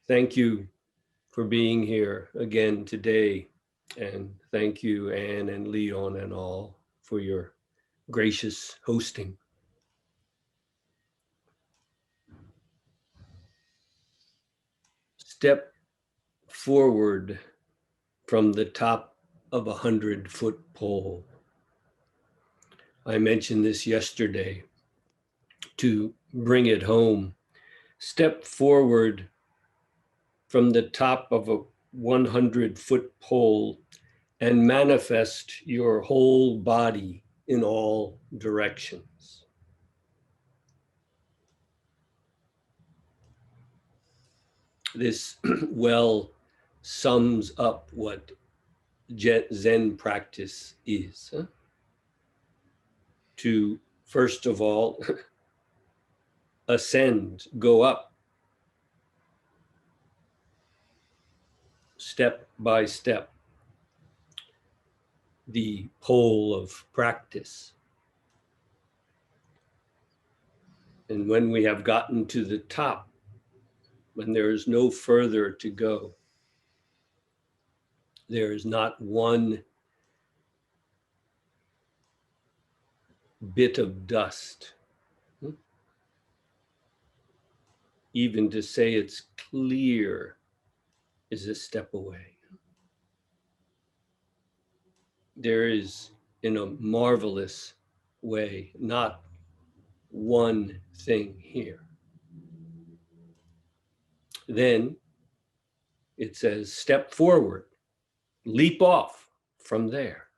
Thank you for being here again today. And thank you, Anne and Leon and all, for your gracious hosting. Step forward from the top of 100-foot pole. I mentioned this yesterday to bring it home. Step forward from the top of a 100-foot pole and manifest your whole body in all directions. This well sums up what Zen practice is. To, first of all, ascend, go up, step by step, the pole of practice. And when we have gotten to the top, when there is no further to go, there is not one bit of dust. Even to say it's clear is a step away. There is, in a marvelous way, not one thing here. Then it says, step forward, leap off from there.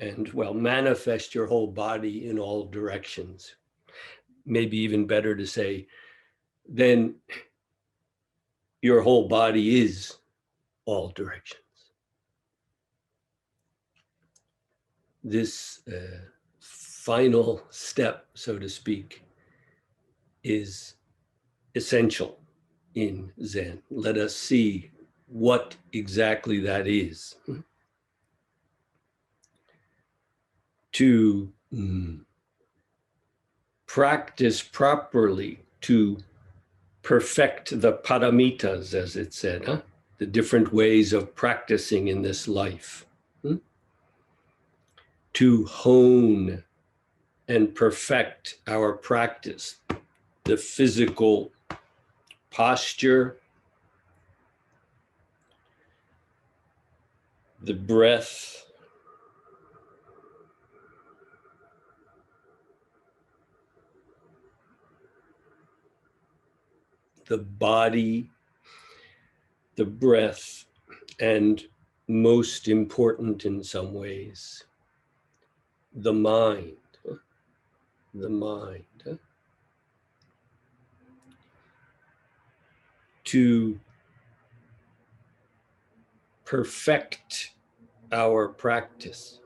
And well, manifest your whole body in all directions. Maybe even better to say, then your whole body is all directions. This final step, so to speak, is essential in Zen. Let us see what exactly that is. To practice properly, to perfect the paramitas, as it said, the different ways of practicing in this life. To hone and perfect our practice, the physical posture, the breath, the body, the breath, and most important in some ways, the mind. The mind. To perfect our practice.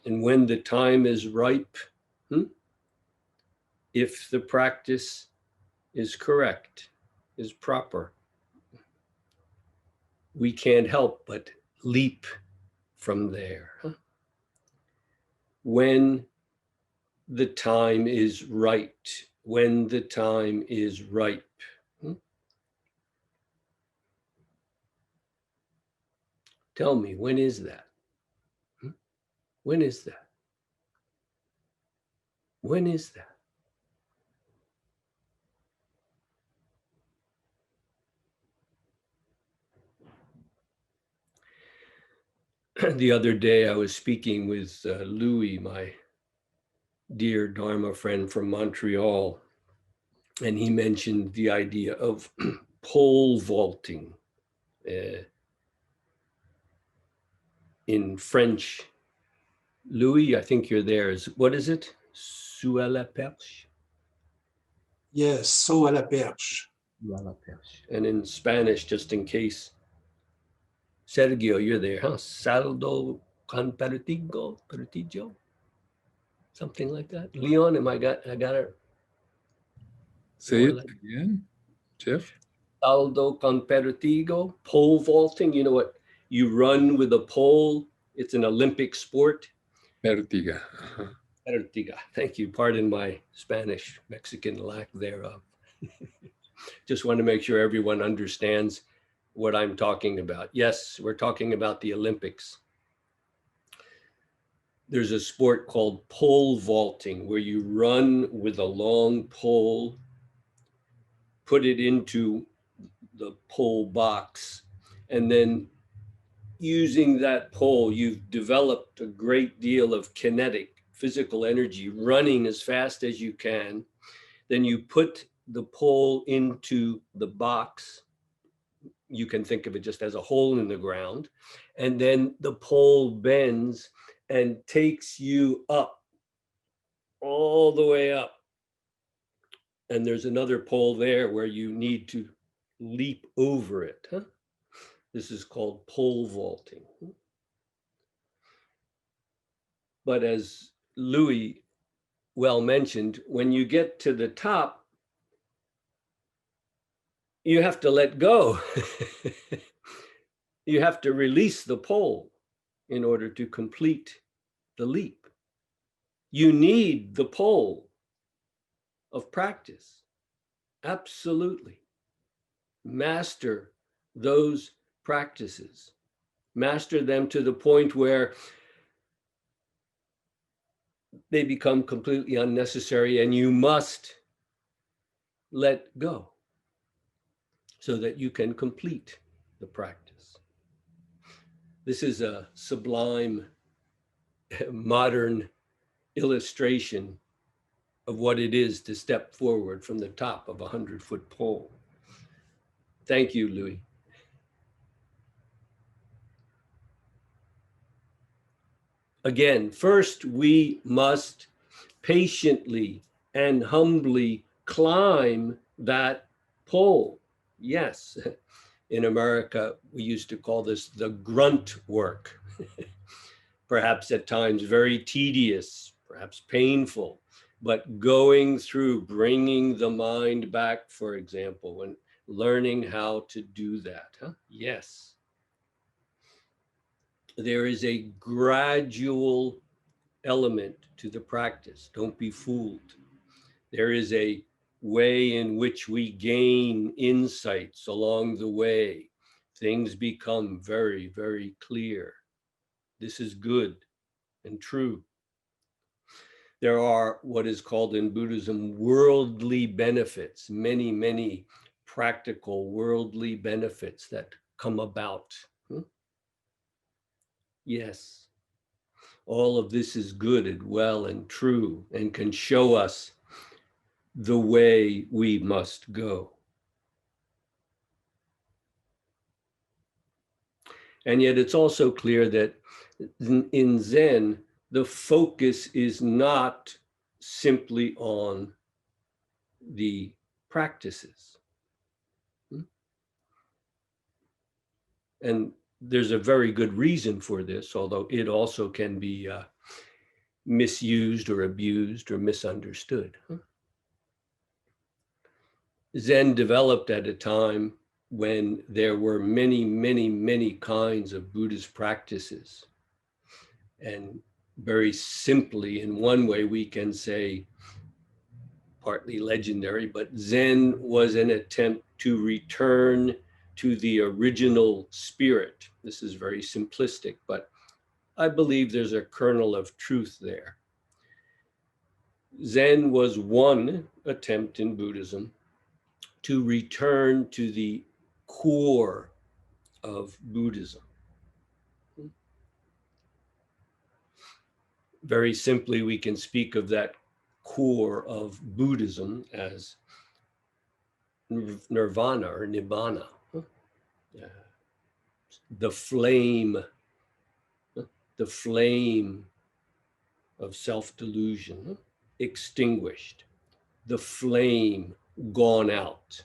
And when the time is ripe, if the practice is correct, is proper, we can't help but leap from there. When the time is right, when the time is ripe. Tell me, when is that? When is that? When is that? The other day I was speaking with Louis, my dear Dharma friend from Montreal, and he mentioned the idea of pole vaulting. In French, Louis, I think you're there. What is it? Sous à la perche? Yes, saut à la perche. And in Spanish, just in case, Sergio, you're there, huh? Saldo con pertigo? Something like that. Leon, I got it? Say it again, Jeff. Saldo con pertigo, pole vaulting. You know what? You run with a pole. It's an Olympic sport. Pertiga. Pertiga. Thank you. Pardon my Spanish, Mexican lack thereof. just want to make sure everyone understands what I'm talking about. Yes, we're talking about the Olympics. There's a sport called pole vaulting where you run with a long pole, put it into the pole box, and then using that pole, you've developed a great deal of kinetic physical energy, running as fast as you can. Then you put the pole into the box. You can think of it just as a hole in the ground. And then the pole bends and takes you up, all the way up. And there's another pole there where you need to leap over it. This is called pole vaulting. But as Louis well mentioned, when you get to the top, you have to let go. You have to release the pole in order to complete the leap. You need the pole of practice. Absolutely. Master those practices. Master them to the point where they become completely unnecessary and you must let go so that you can complete the practice. This is a sublime modern illustration of what it is to step forward from the top of a 100-foot pole. Thank you, Louis. Again, first we must patiently and humbly climb that pole. Yes, in America, we used to call this the grunt work. Perhaps at times very tedious, perhaps painful, but going through, bringing the mind back, for example, and learning how to do that. Yes. There is a gradual element to the practice. Don't be fooled. There is a way in which we gain insights along the way. Things become very, very clear. This is good and true. There are what is called in Buddhism worldly benefits, many, many practical worldly benefits that come about. Yes, all of this is good and well and true and can show us the way we must go. And yet it's also clear that in Zen, the focus is not simply on the practices. And there's a very good reason for this, although it also can be misused or abused or misunderstood. Zen developed at a time when there were many, many, many kinds of Buddhist practices. And very simply, in one way, we can say, partly legendary, but Zen was an attempt to return to the original spirit. This is very simplistic, but I believe there's a kernel of truth there. Zen was one attempt in Buddhism to return to the core of Buddhism. Very simply, we can speak of that core of Buddhism as nirvana or nibbana, the flame of self-delusion extinguished, the flame gone out,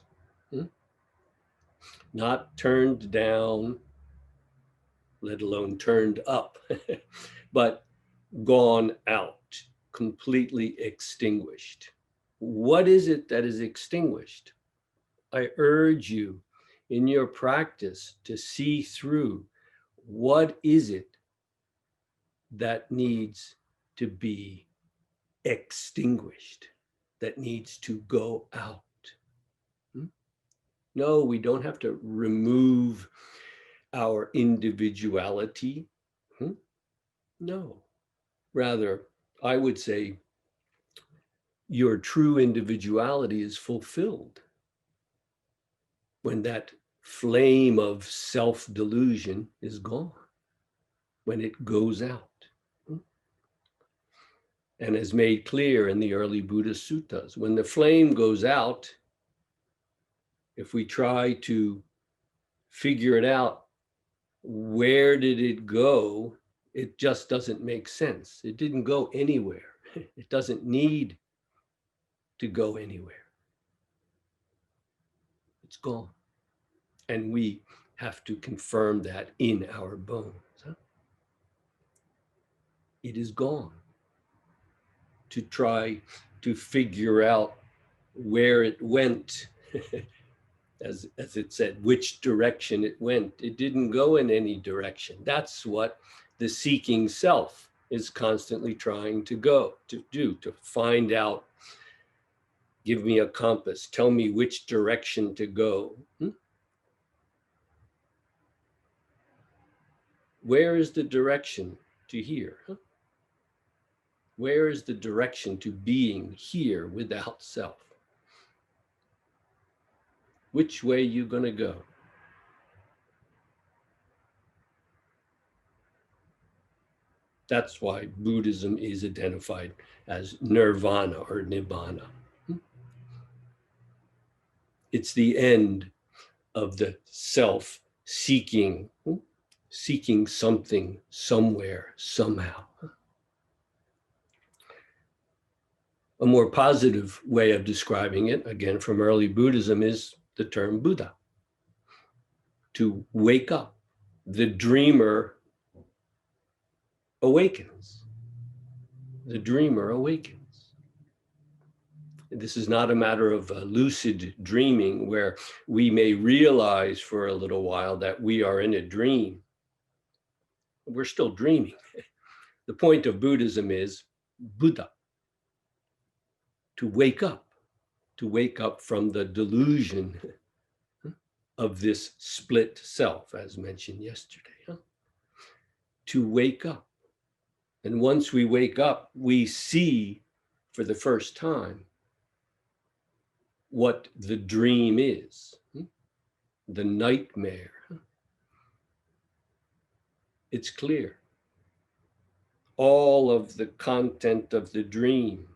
not turned down, let alone turned up, but gone out, completely extinguished. What is it that is extinguished? I urge you in your practice to see through what is it that needs to be extinguished, that needs to go out. No, we don't have to remove our individuality. No. Rather, I would say your true individuality is fulfilled when that flame of self-delusion is gone, when it goes out. And as made clear in the early Buddhist suttas, when the flame goes out, if we try to figure it out, where did it go? It just doesn't make sense. It didn't go anywhere. It doesn't need to go anywhere. It's gone. And we have to confirm that in our bones. It is gone. To try to figure out where it went, as it said, which direction it went. It didn't go in any direction. That's what the seeking self is constantly trying to do, to find out. Give me a compass. Tell me which direction to go. Where is the direction to here? Where is the direction to being here without self? Which way you gonna go? That's why Buddhism is identified as nirvana or nibbana. It's the end of the self seeking something somewhere, somehow. A more positive way of describing it, again from early Buddhism, is the term Buddha. To wake up. The dreamer awakens. The dreamer awakens. This is not a matter of lucid dreaming where we may realize for a little while that we are in a dream. We're still dreaming. The point of Buddhism is Buddha, to wake up from the delusion of this split self, as mentioned yesterday. To wake up. And once we wake up, we see for the first time what the dream is, the nightmare. It's clear. All of the content of the dream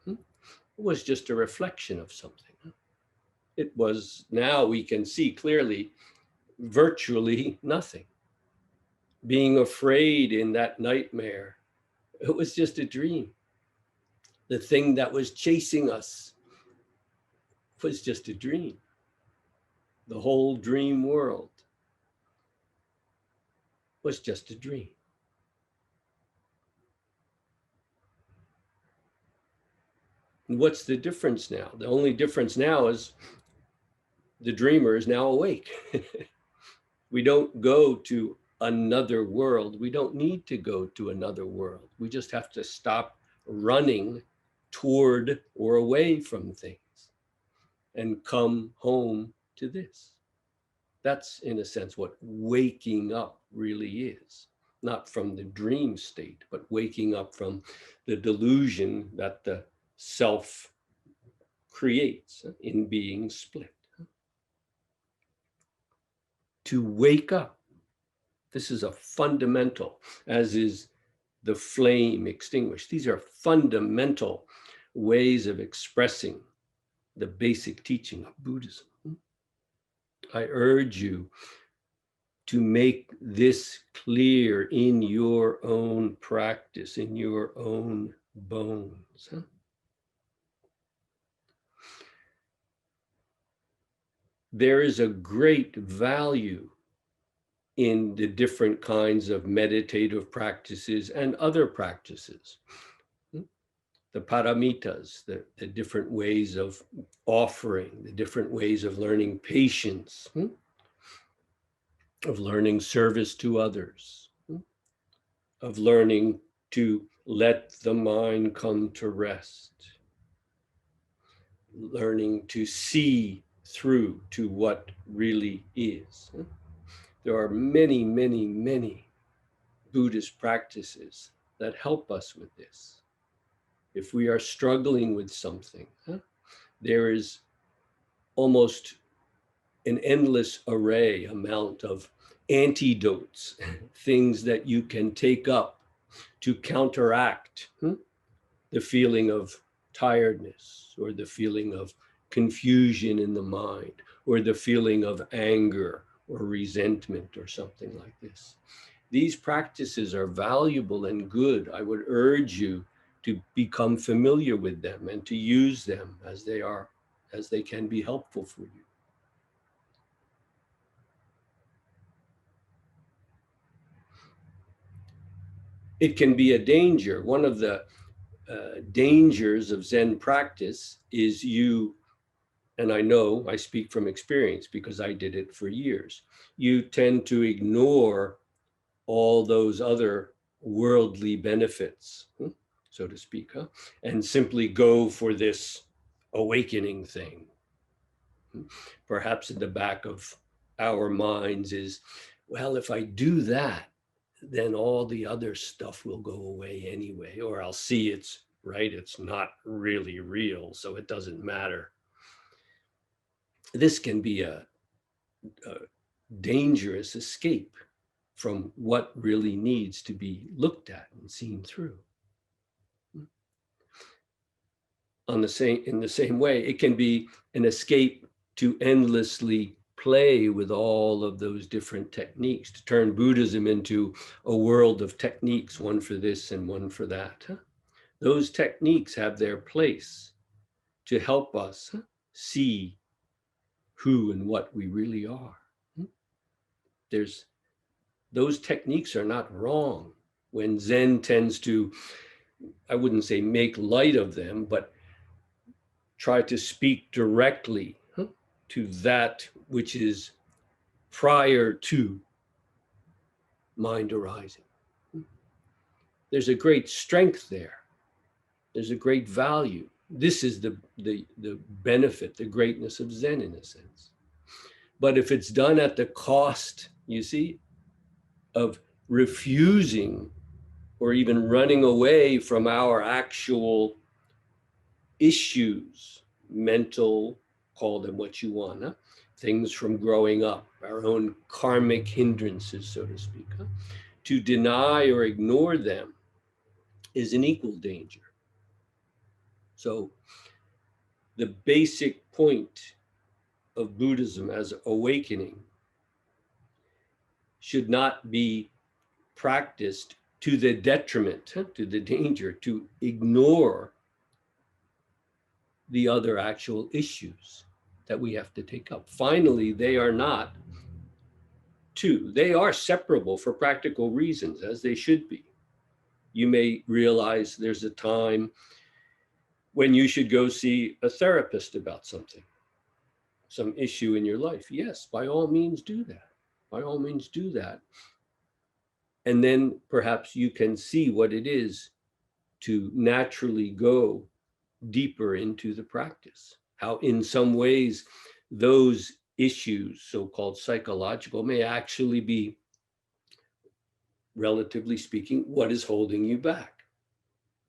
was just a reflection of something. It was, now we can see clearly, virtually nothing. Being afraid in that nightmare, it was just a dream. The thing that was chasing us was just a dream. The whole dream world was just a dream. And what's the difference now? The only difference now is the dreamer is now awake. We don't go to another world. We don't need to go to another world. We just have to stop running toward or away from things and come home to this. That's, in a sense, what waking up really is. Not from the dream state, but waking up from the delusion that the self creates in being split. To wake up. This is a fundamental, as is the flame extinguished. These are fundamental ways of expressing the basic teaching of Buddhism. I urge you to make this clear in your own practice, in your own bones. There is a great value in the different kinds of meditative practices and other practices. The paramitas, the different ways of offering, the different ways of learning patience, of learning service to others, of learning to let the mind come to rest, learning to see through to what really is. There are many, many, many Buddhist practices that help us with this. If we are struggling with something, there is almost an endless amount of antidotes, things that you can take up to counteract the feeling of tiredness, or the feeling of confusion in the mind, or the feeling of anger or resentment or something like this. These practices are valuable and good. I would urge you to become familiar with them and to use them as they can be helpful for you. It can be a danger. One of the dangers of Zen practice is and I know I speak from experience because I did it for years, you tend to ignore all those other worldly benefits, so to speak, and simply go for this awakening thing. Perhaps in the back of our minds is, well, if I do that, then all the other stuff will go away anyway, or I'll see it's not really real, so it doesn't matter. This can be a dangerous escape from what really needs to be looked at and seen through. In the same way, it can be an escape to endlessly play with all of those different techniques, to turn Buddhism into a world of techniques, one for this and one for that. Those techniques have their place to help us see who and what we really are. Those techniques are not wrong. When Zen tends to, I wouldn't say make light of them, but try to speak directly to that which is prior to mind arising. There's a great strength there. There's a great value. This is the benefit, the greatness of Zen in a sense. But if it's done at the cost, you see, of refusing or even running away from our actual issues, mental, call them what you want, things from growing up, our own karmic hindrances, so to speak, to deny or ignore them is an equal danger. So the basic point of Buddhism as awakening should not be practiced to the detriment, to the danger, to ignore the other actual issues that we have to take up. Finally, they are not two. They are separable for practical reasons, as they should be. You may realize there's a time when you should go see a therapist about something, some issue in your life. Yes, by all means do that. By all means do that. And then perhaps you can see what it is to naturally go deeper into the practice. How in some ways those issues, so-called psychological, may actually be, relatively speaking, what is holding you back.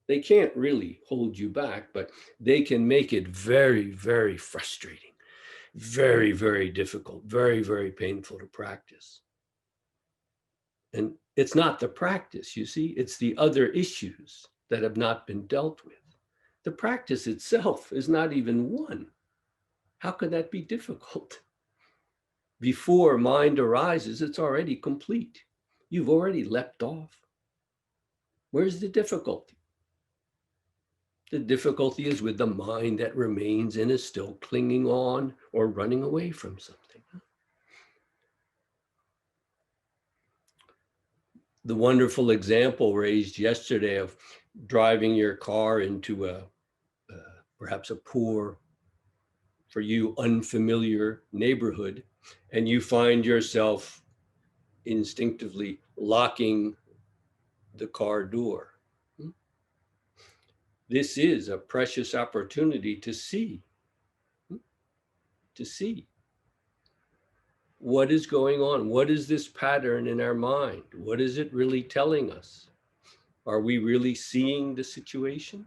They can't really hold you back, but they can make it very, very frustrating, very, very difficult, very, very painful to practice. And it's not the practice, you see, it's the other issues that have not been dealt with. The practice itself is not even one. How could that be difficult? Before mind arises, it's already complete. You've already leapt off. Where's the difficulty? The difficulty is with the mind that remains and is still clinging on or running away from something. The wonderful example raised yesterday of driving your car into perhaps a poor, for you, unfamiliar neighborhood, and you find yourself instinctively locking the car door. This is a precious opportunity to see to see what is going on. What is this pattern in our mind? What is it really telling us? Are we really seeing the situation?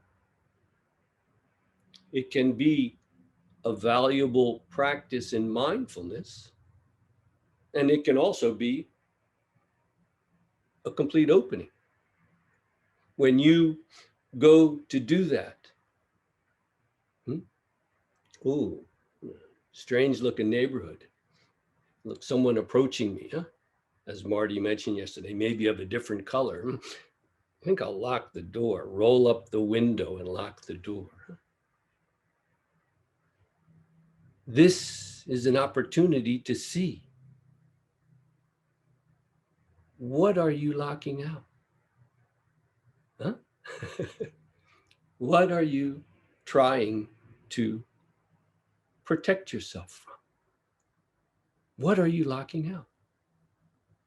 It can be a valuable practice in mindfulness, and it can also be a complete opening. When you go to do that, ooh, strange looking neighborhood. Look, someone approaching me, huh? As Marty mentioned yesterday, maybe of a different color. I think I'll lock the door, roll up the window and lock the door. This is an opportunity to see. What are you locking out? Huh? What are you trying to protect yourself from? What are you locking out?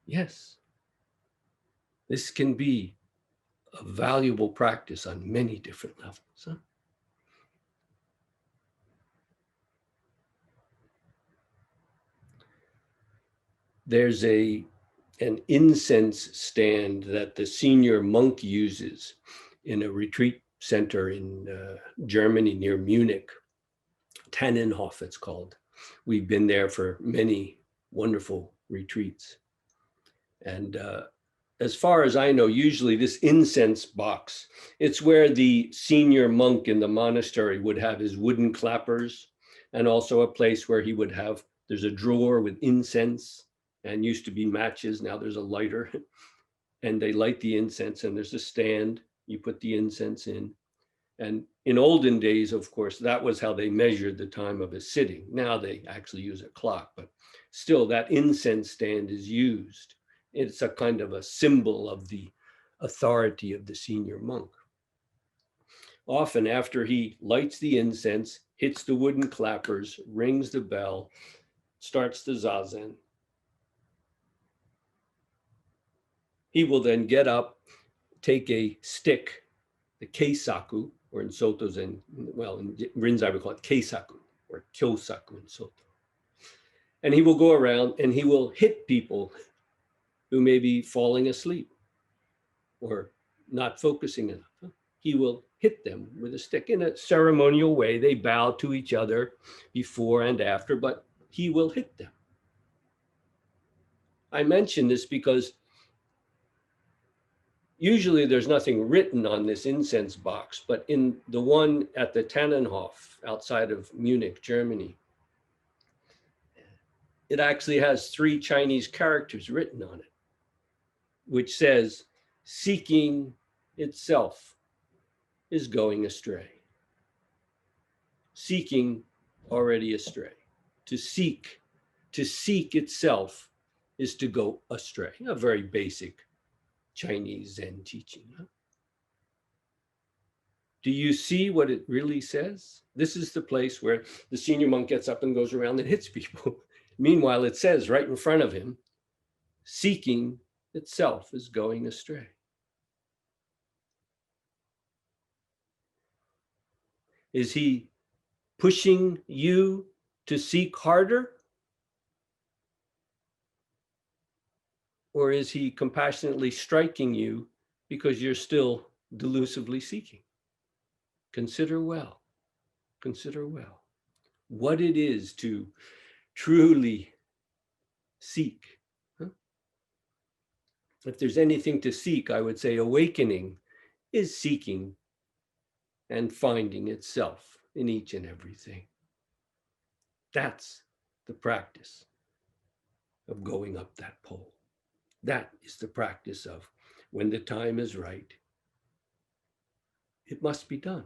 Yes, this can be a valuable practice on many different levels. Huh? There's an incense stand that the senior monk uses in a retreat center in Germany near Munich. Tannenhof, it's called. We've been there for many wonderful retreats. And as far as I know, usually this incense box, it's where the senior monk in the monastery would have his wooden clappers, and also a place where he would have, there's a drawer with incense, and used to be matches. Now there's a lighter, and they light the incense, and there's a stand. You put the incense in. And in olden days, of course, that was how they measured the time of a sitting. Now they actually use a clock, but still that incense stand is used. It's a kind of a symbol of the authority of the senior monk. Often after he lights the incense, hits the wooden clappers, rings the bell, starts the zazen, he will then get up, take a stick, the keisaku, or in Soto Zen, well, in Rinzai we call it keisaku, or kyosaku in Soto. And he will go around and he will hit people who may be falling asleep or not focusing enough. He will hit them with a stick in a ceremonial way. They bow to each other before and after, but he will hit them. I mention this because usually there's nothing written on this incense box, but in the one at the Tannenhof outside of Munich, Germany, it actually has 3 Chinese characters written on it, which says, seeking itself is going astray. Seeking already astray. To seek itself is to go astray. A very basic Chinese Zen teaching. Huh? Do you see what it really says? This is the place where the senior monk gets up and goes around and hits people. Meanwhile, it says right in front of him, seeking itself is going astray. Is he pushing you to seek harder? Or is he compassionately striking you because you're still delusively seeking? Consider well what it is to truly seek. Huh? If there's anything to seek, I would say awakening is seeking and finding itself in each and everything. That's the practice of going up that pole. That is the practice of when the time is right, it must be done.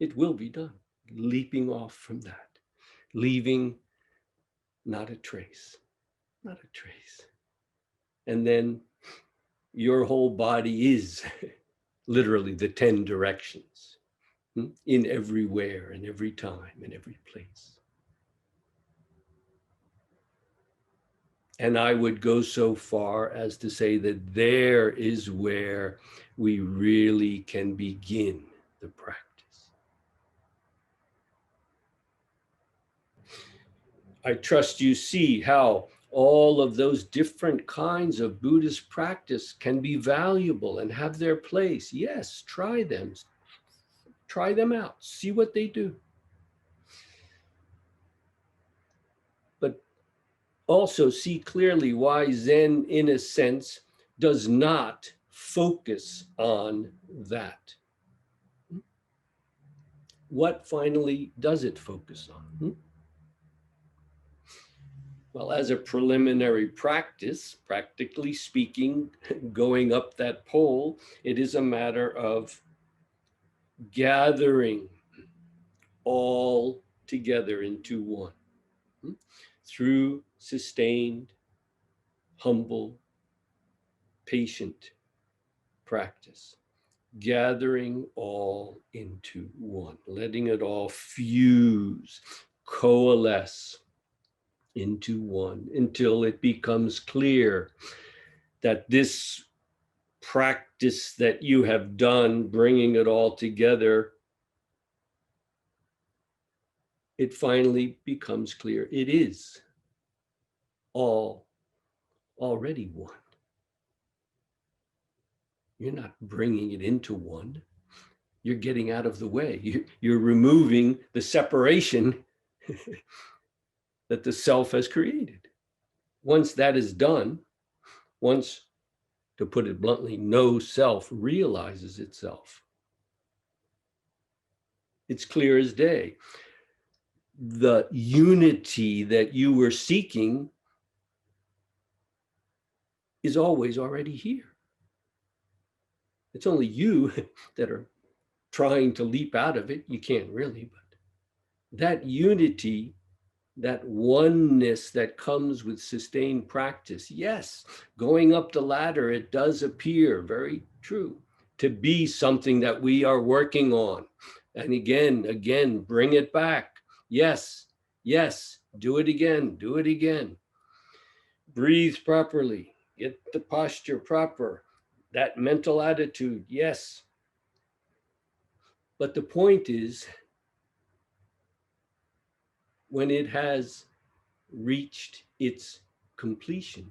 It will be done. Leaping off from that, leaving not a trace, not a trace. And then your whole body is literally the 10 directions in everywhere and every time and every place. And I would go so far as to say that there is where we really can begin the practice. I trust you see how all of those different kinds of Buddhist practice can be valuable and have their place. Yes, try them. Try them out. See what they do. But also see clearly why Zen, in a sense, does not focus on that. What finally does it focus on? Well, as a preliminary practice, practically speaking, going up that pole, it is a matter of gathering all together into one through sustained, humble, patient practice, gathering all into one, letting it all fuse, coalesce into one until it becomes clear that this practice that you have done, bringing it all together, it finally becomes clear it is all already one. You're not bringing it into one. You're getting out of the way. You're removing the separation that the self has created. Once that is done, once, to put it bluntly, no self realizes itself, it's clear as day. The unity that you were seeking is always already here. It's only you that are trying to leap out of it. You can't really, but that unity, that oneness that comes with sustained practice, yes, going up the ladder, it does appear very true to be something that we are working on. And again, bring it back. Yes, do it again, do it again. Breathe properly, get the posture proper, that mental attitude, yes. But the point is, when it has reached its completion,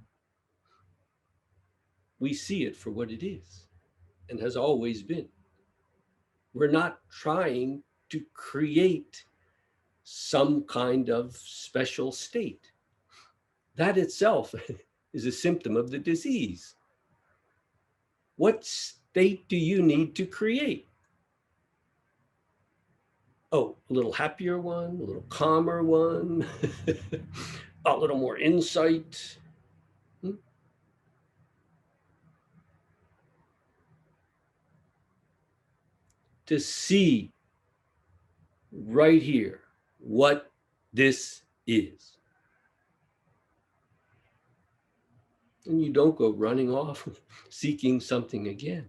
we see it for what it is and has always been. We're not trying to create some kind of special state. That itself is a symptom of the disease. What state do you need to create? Oh, a little happier one, a little calmer one, a little more insight. To see right here what this is. And you don't go running off seeking something again.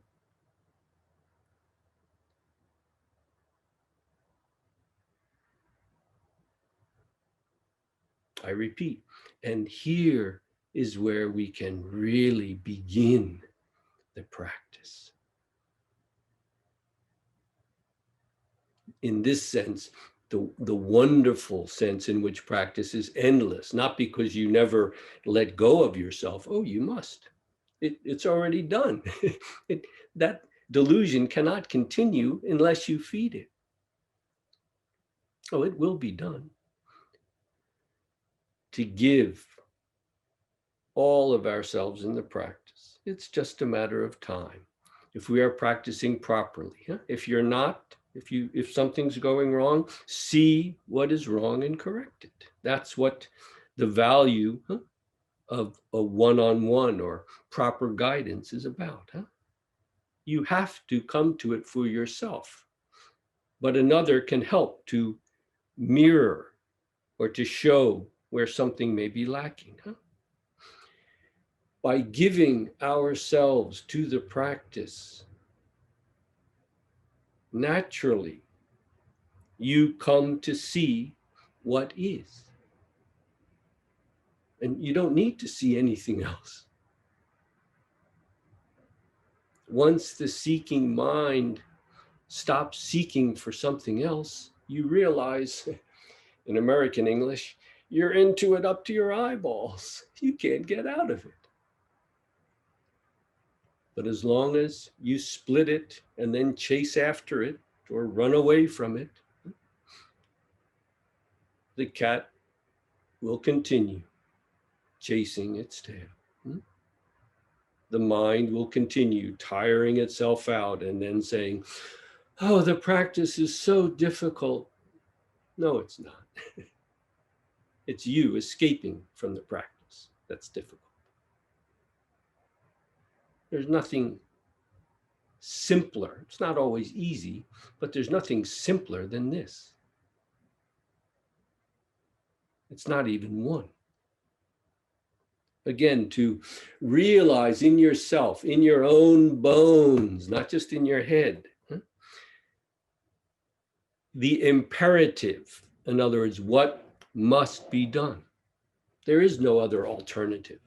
I repeat, and here is where we can really begin the practice. In this sense, the wonderful sense in which practice is endless, not because you never let go of yourself. Oh, you must. It's already done. That delusion cannot continue unless you feed it. Oh, it will be done. To give all of ourselves in the practice. It's just a matter of time. If we are practicing properly, if you're not, if something's going wrong, see what is wrong and correct it. That's what the value of a one-on-one or proper guidance is about. You have to come to it for yourself, but another can help to mirror or to show where something may be lacking. By giving ourselves to the practice, naturally, you come to see what is. And you don't need to see anything else. Once the seeking mind stops seeking for something else, you realize, in American English, You're into it up to your eyeballs. You can't get out of it. But as long as you split it and then chase after it or run away from it, the cat will continue chasing its tail. The mind will continue tiring itself out and then saying, oh, the practice is so difficult. No, it's not. It's you escaping from the practice that's difficult. There's nothing simpler. It's not always easy, but there's nothing simpler than this. It's not even one. Again, to realize in yourself, in your own bones, not just in your head, the imperative, in other words, what must be done. There is no other alternative.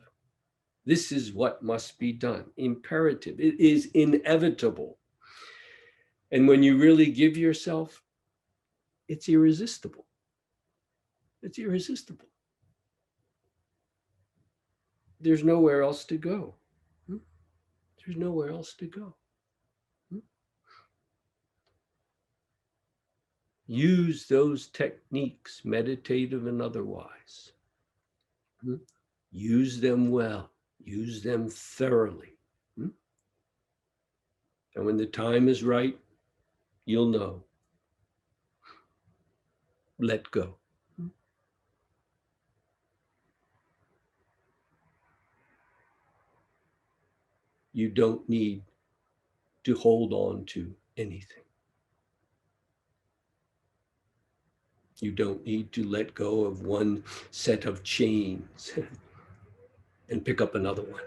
This is what must be done. Imperative. It is inevitable. And when you really give yourself, it's irresistible. It's irresistible. There's nowhere else to go. There's nowhere else to go. Use those techniques, meditative and otherwise. Use them well. Use them thoroughly. And when the time is right, you'll know. Let go. You don't need to hold on to anything. You don't need to let go of one set of chains and pick up another one.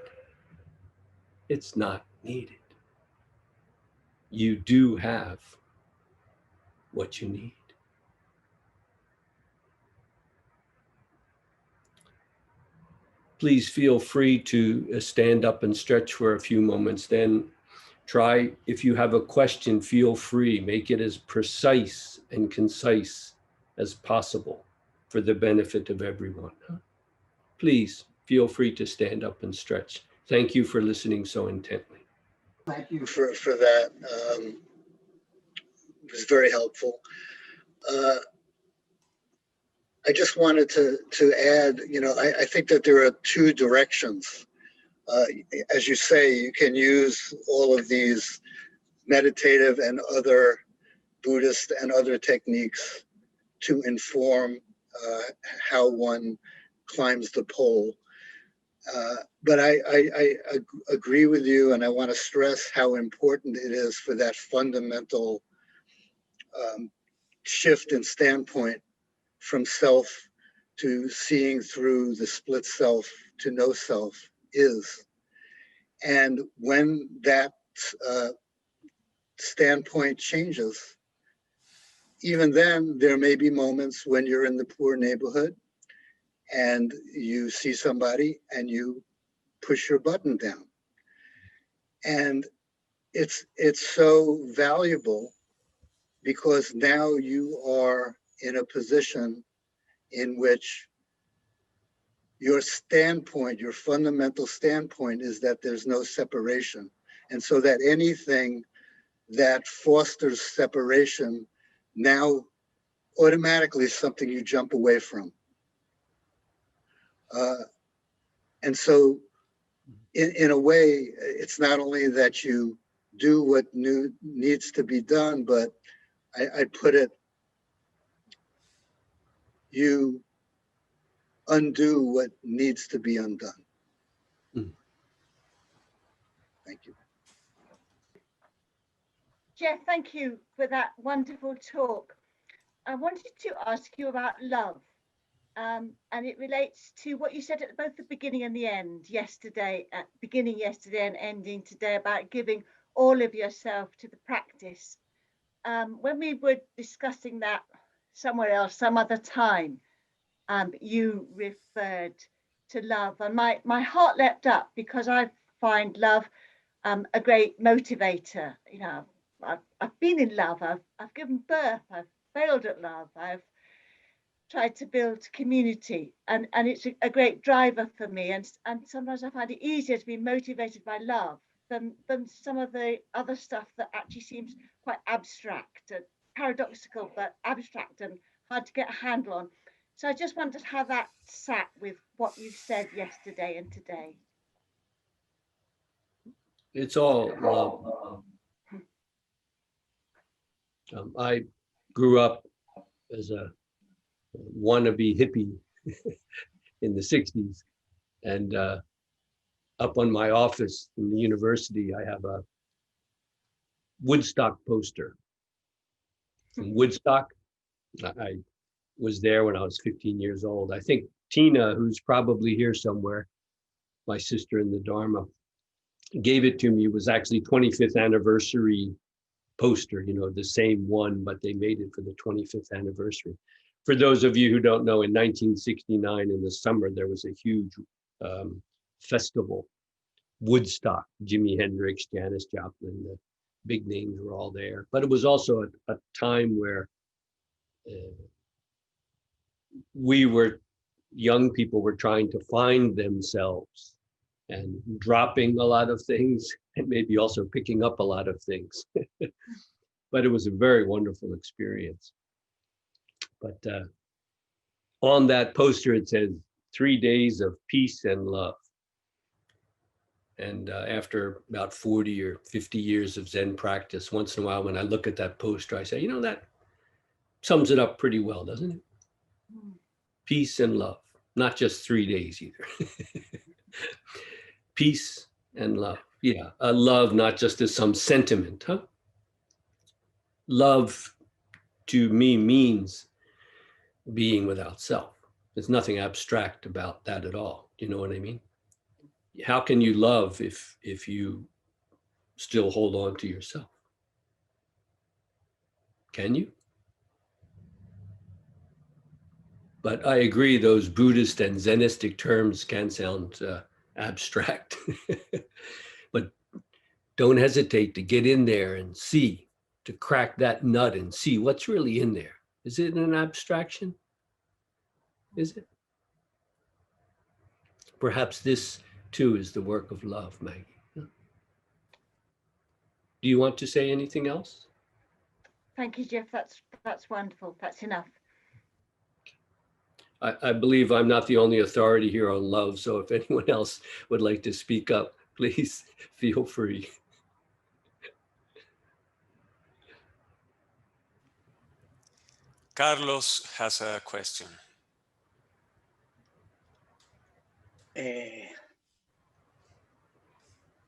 It's not needed. You do have what you need. Please feel free to stand up and stretch for a few moments. Then try, if you have a question, feel free. Make it as precise and concise as possible for the benefit of everyone. Please feel free to stand up and stretch. Thank you for listening so intently. Thank you for that. It was very helpful. I just wanted to add, I think that there are two directions. As you say, you can use all of these meditative and other Buddhist and other techniques to inform how one climbs the pole. But I agree with you, and I want to stress how important it is for that fundamental shift in standpoint from self to seeing through the split self to no self is. And when that standpoint changes, even then there may be moments when you're in the poor neighborhood and you see somebody and you push your button down. And it's so valuable because now you are in a position in which your standpoint, your fundamental standpoint is that there's no separation. And so that anything that fosters separation now automatically is something you jump away from. And so in a way, it's not only that you do what needs to be done, but I put it, you undo what needs to be undone. Thank you. Jeff, thank you for that wonderful talk. I wanted to ask you about love, and it relates to what you said at both the beginning and the end yesterday, beginning yesterday and ending today, about giving all of yourself to the practice. When we were discussing that somewhere else, some other time, you referred to love, and my heart leapt up because I find love a great motivator. I've been in love, I've given birth, I've failed at love, I've try to build community, and it's a great driver for me, and sometimes I find it easier to be motivated by love than some of the other stuff that actually seems quite abstract and paradoxical, but abstract and hard to get a handle on. So I just wondered how that sat with what you said yesterday and today. It's all love. I grew up as a wannabe hippie in the 60s, and up on my office in the university, I have a Woodstock poster. From Woodstock, I was there when I was 15 years old. I think Tina, who's probably here somewhere, my sister in the Dharma, gave it to me. It was actually 25th anniversary poster, you know, the same one, but they made it for the 25th anniversary. For those of you who don't know, in 1969 in the summer, there was a huge festival, Woodstock. Jimi Hendrix, Janis Joplin, the big names were all there. But it was also a time where young people were trying to find themselves and dropping a lot of things and maybe also picking up a lot of things. But it was a very wonderful experience. But on that poster, it says 3 days of peace and love. And after about 40 or 50 years of Zen practice, once in a while, when I look at that poster, I say, you know, that sums it up pretty well, doesn't it? Peace and love, not just 3 days either. Peace and love. Yeah, a love not just as some sentiment, huh? Love to me means being without self. There's nothing abstract about that at all. You know what I mean? How can you love if you still hold on to yourself? Can you? But I agree, those Buddhist and Zenistic terms can sound abstract. But don't hesitate to get in there and see, to crack that nut and see what's really in there. Is it an abstraction? Is it? Perhaps this too is the work of love, Maggie. Do you want to say anything else? Thank you, Jeff. That's wonderful. That's enough. I believe I'm not the only authority here on love, so if anyone else would like to speak up, please feel free. Carlos has a question.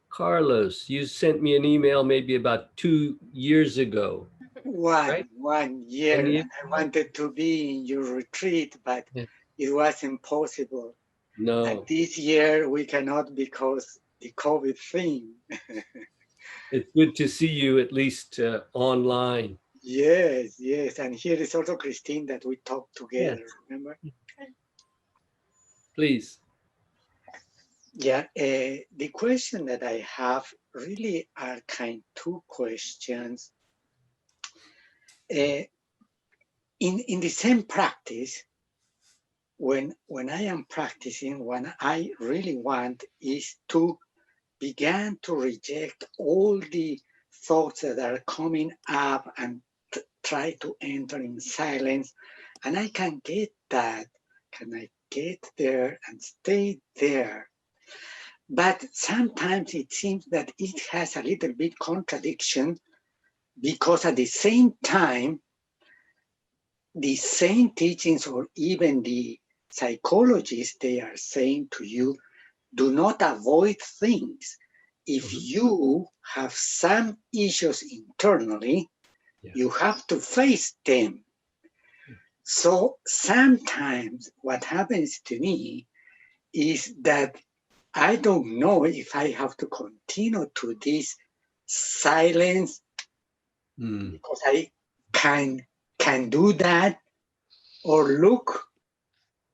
Carlos, you sent me an email maybe about 2 years ago. Right? 1 year. 1 year? I wanted to be in your retreat, but Yeah. it was impossible. No. And this year we cannot because the COVID thing. It's good to see you at least online. Yes, yes. And here is also Christine that we talked together, remember? Please. Yeah, the question that I have really are two questions. In the same practice, when I am practicing, what I really want is to begin to reject all the thoughts that are coming up and try to enter in silence. And I can get that. Can I get there and stay there? But sometimes it seems that it has a little bit contradiction, because at the same time, the same teachings or even the psychologists, they are saying to you, do not avoid things. If you have some issues internally, you have to face them. So sometimes what happens to me is that I don't know if I have to continue to this silence because I can do that, or look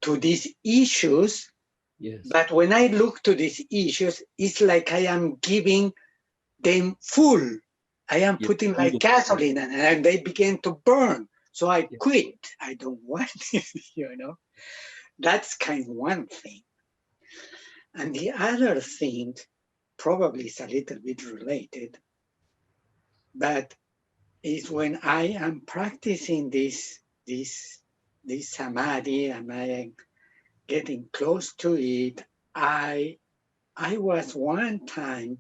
to these issues. Yes. But when I look to these issues, it's like I am giving them full. I am putting like gasoline and they begin to burn. So I quit. I don't want it, That's kind of one thing. And the other thing probably is a little bit related, but is when I am practicing this samadhi and I am getting close to it, I was one time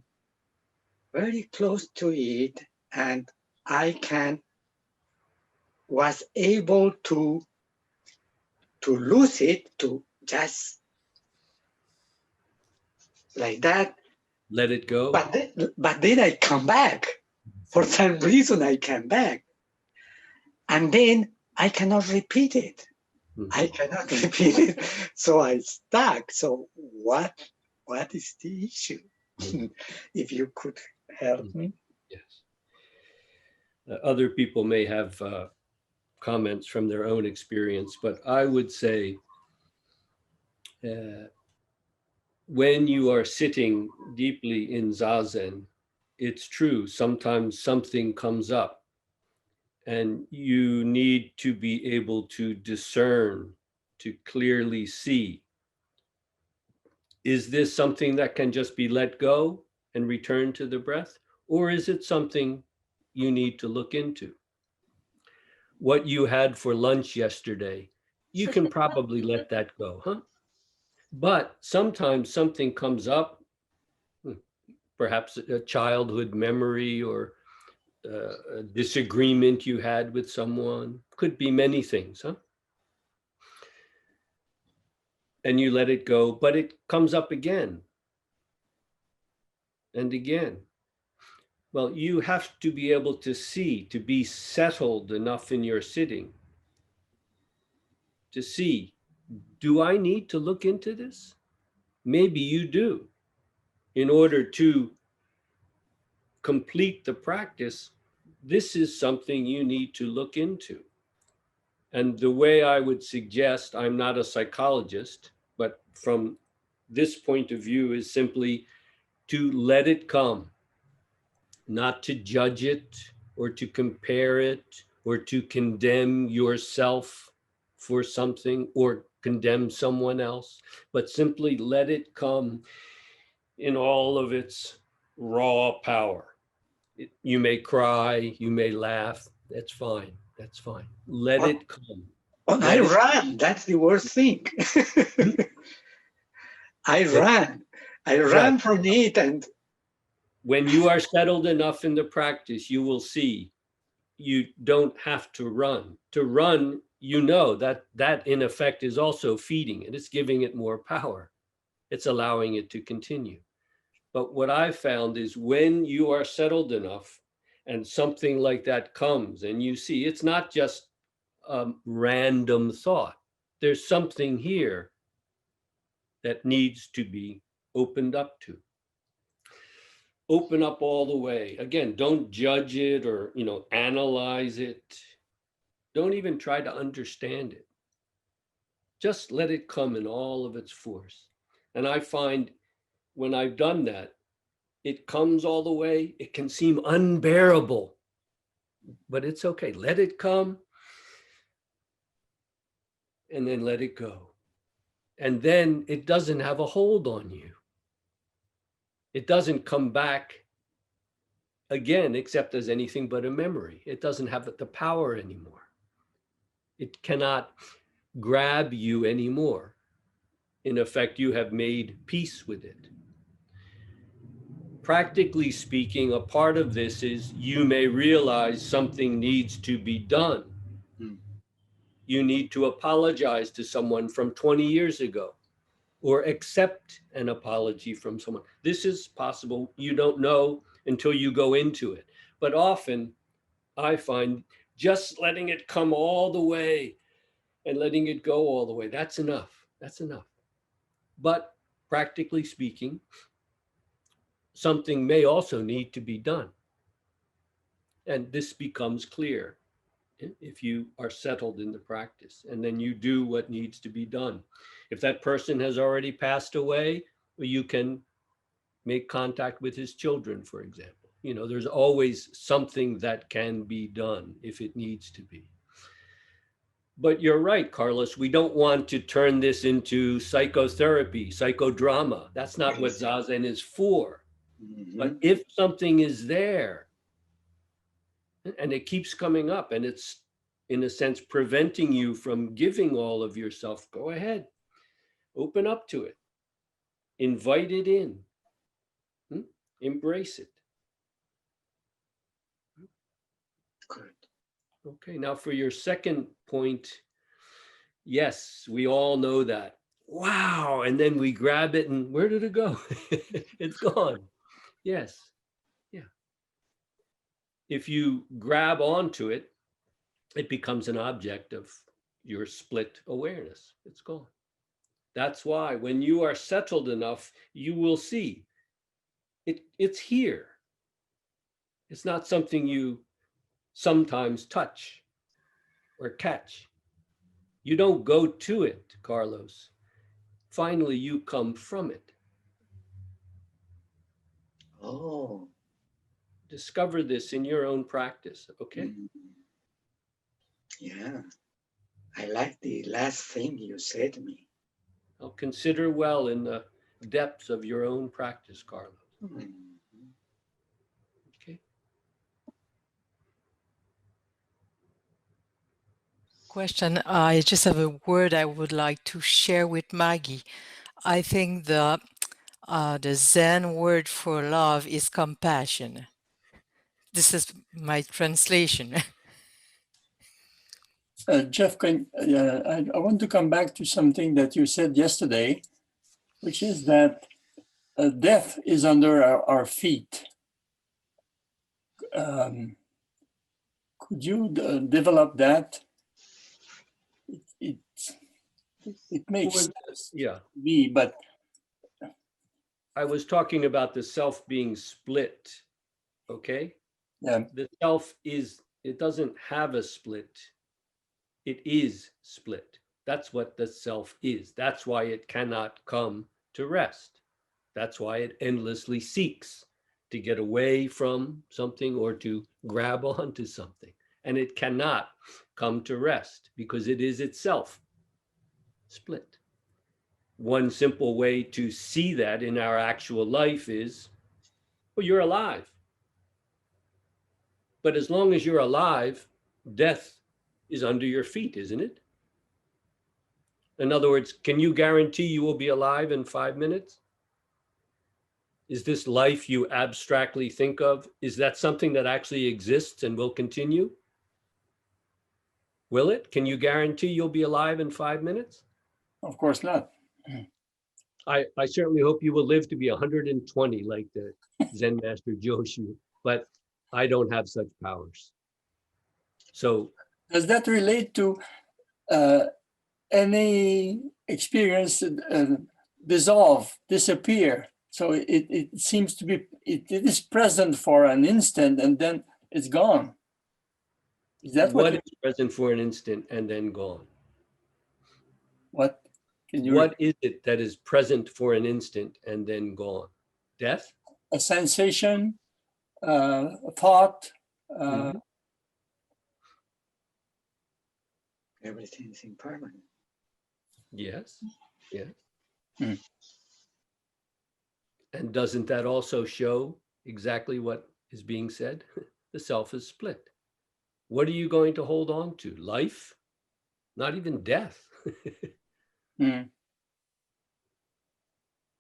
very close to it, and I was able to lose it, to just like that. Let it go. But then I come back. For some reason, I come back. And then I cannot repeat it. I cannot repeat it. So I stuck. So what is the issue? If you could help me. Yes. Other people may have comments from their own experience, but I would say when you are sitting deeply in Zazen, it's true, sometimes something comes up and you need to be able to discern, to clearly see. Is this something that can just be let go and return to the breath? Or is it something you need to look into? What you had for lunch yesterday, you can probably let that go, huh? But sometimes something comes up, perhaps a childhood memory or a disagreement you had with someone, could be many things, huh? And you let it go, but it comes up again and again. Well, you have to be able to see, to be settled enough in your sitting to see, do I need to look into this? Maybe you do. In order to complete the practice, this is something you need to look into. And the way I would suggest, I'm not a psychologist, but from this point of view is simply to let it come, not to judge it or to compare it or to condemn yourself for something or condemn someone else, but simply let it come in all of its raw power. You may cry, you may laugh, that's fine, that's fine. Let it come. I ran, that's the worst thing. I ran from it. And when you are settled enough in the practice, you will see you don't have to run. To run, that in effect is also feeding it. It's giving it more power. It's allowing it to continue. But what I've found is when you are settled enough and something like that comes and you see, it's not just a random thought. There's something here that needs to be opened up to. Open up all the way. Again, don't judge it or, analyze it. Don't even try to understand it. Just let it come in all of its force. And I find when I've done that, it comes all the way. It can seem unbearable, but it's okay. Let it come and then let it go. And then it doesn't have a hold on you. It doesn't come back again, except as anything but a memory. It doesn't have the power anymore. It cannot grab you anymore. In effect, you have made peace with it. Practically speaking, a part of this is you may realize something needs to be done. You need to apologize to someone from 20 years ago or accept an apology from someone. This is possible. You don't know until you go into it. But often I find just letting it come all the way and letting it go all the way, that's enough. That's enough. But practically speaking, something may also need to be done. And this becomes clear if you are settled in the practice, and then you do what needs to be done. If that person has already passed away, you can make contact with his children, for example. There's always something that can be done if it needs to be. But you're right, Carlos. We don't want to turn this into psychotherapy, psychodrama. That's not what Zazen is for. Mhm. But if something is there and it keeps coming up and it's, in a sense, preventing you from giving all of yourself, go ahead, open up to it, invite it in, embrace it. Good. Okay, now for your second point, yes, we all know that. Wow, and then we grab it and where did it go? It's gone. Yes, yeah. If you grab onto it, it becomes an object of your split awareness. It's gone. That's why when you are settled enough, you will see it's here. It's not something you sometimes touch or catch. You don't go to it, Carlos. Finally, you come from it. Oh. Discover this in your own practice, okay? Mhm. Yeah. I like the last thing you said to me. Now consider well in the depths of your own practice, Carlos. Mhm. Okay. Question. I just have a word I would like to share with Maggie. I think the Zen word for love is compassion. This is my translation. Jeff, I want to come back to something that you said yesterday, which is that death is under our feet. Could you develop that? It makes sense Yeah, to me, but I was talking about the self being split, okay? yeah, The self is, it doesn't have a split. It is split. That's what the self is. That's why it cannot come to rest. That's why it endlessly seeks to get away from something or to grab onto something. And it cannot come to rest because it is itself split. One simple way to see that in our actual life is, well, you're alive. But as long as you're alive, death is under your feet, isn't it? In other words, can you guarantee you will be alive in 5 minutes? Is this life you abstractly think of, is that something that actually exists and will continue? Will it? Can you guarantee you'll be alive in 5 minutes? of course not. I certainly hope you will live to be 120 like the Zen master Joshu, but I don't have such powers. So Does that relate to any experience dissolve, disappear? So it seems to be, it is present for an instant and then it's gone. Is that what is present for an instant and then gone? What can you? What is it that is present for an instant and then gone? Death? A sensation, a thought. Mhm. Everything is impermanent. Yes. Yes. Hmm. And doesn't that also show exactly what is being said? The self is split. What are you going to hold on to? Life? Not even death. Hmm.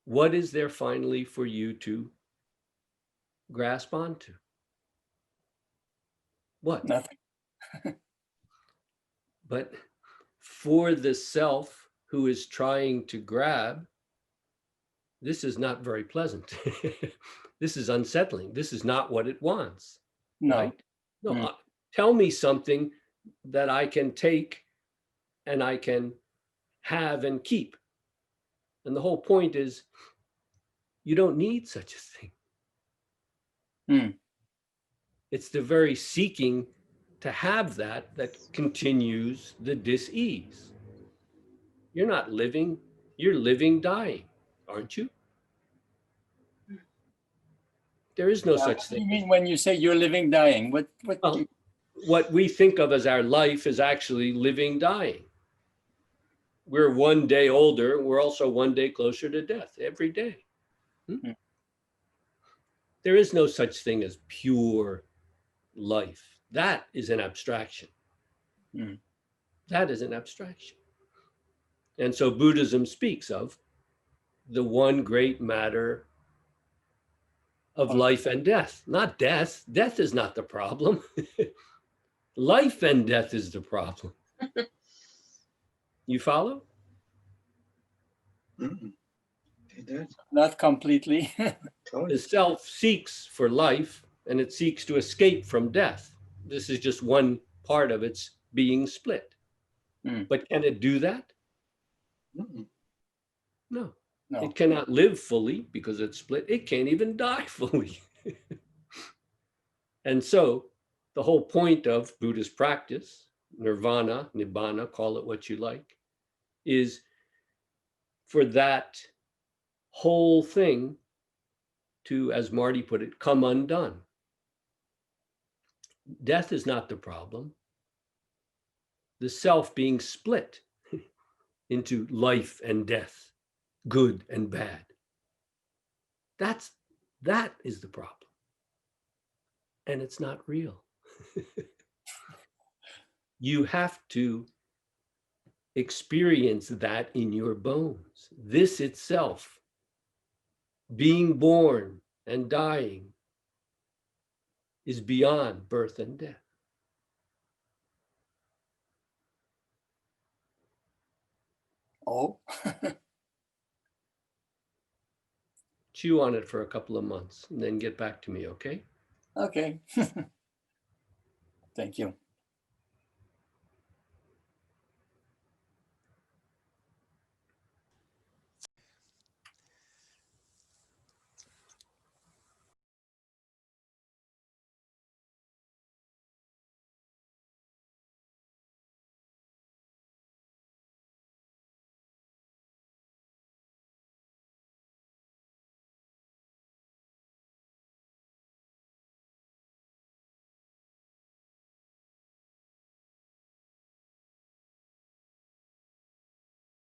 What is there finally for you to grasp onto? What? Nothing. But for the self who is trying to grab, this is not very pleasant. This is unsettling. This is not what it wants. No. Right? No, tell me something that I can take and I can have and keep. And the whole point is you don't need such a thing. Hmm. It's the very seeking to have that continues the dis-ease. You're not living, you're living dying, aren't you? There is no such What do thing. you mean when you say you're living, dying? What? Well, what we think of as our life is actually living, dying. We're one day older. We're also one day closer to death every day. There is no such thing as pure life. That is an abstraction. That is an abstraction. And so Buddhism speaks of the one great matter of life and death, not death. Death is not the problem. Life and death is the problem. You follow? Not completely. The self seeks for life and it seeks to escape from death. This is just one part of its being split. But can it do that? No. No. It cannot live fully because it's split. It can't even die fully. And so the whole point of Buddhist practice, nirvana, nibbana, call it what you like, is for that whole thing to, as Marty put it, come undone. Death is not the problem. The self being split into life and death, good and bad. That is the problem. And it's not real. You have to experience that in your bones. This itself, being born and dying, is beyond birth and death. Oh. Chew on it for a couple of months and then get back to me, okay? Okay. Thank you.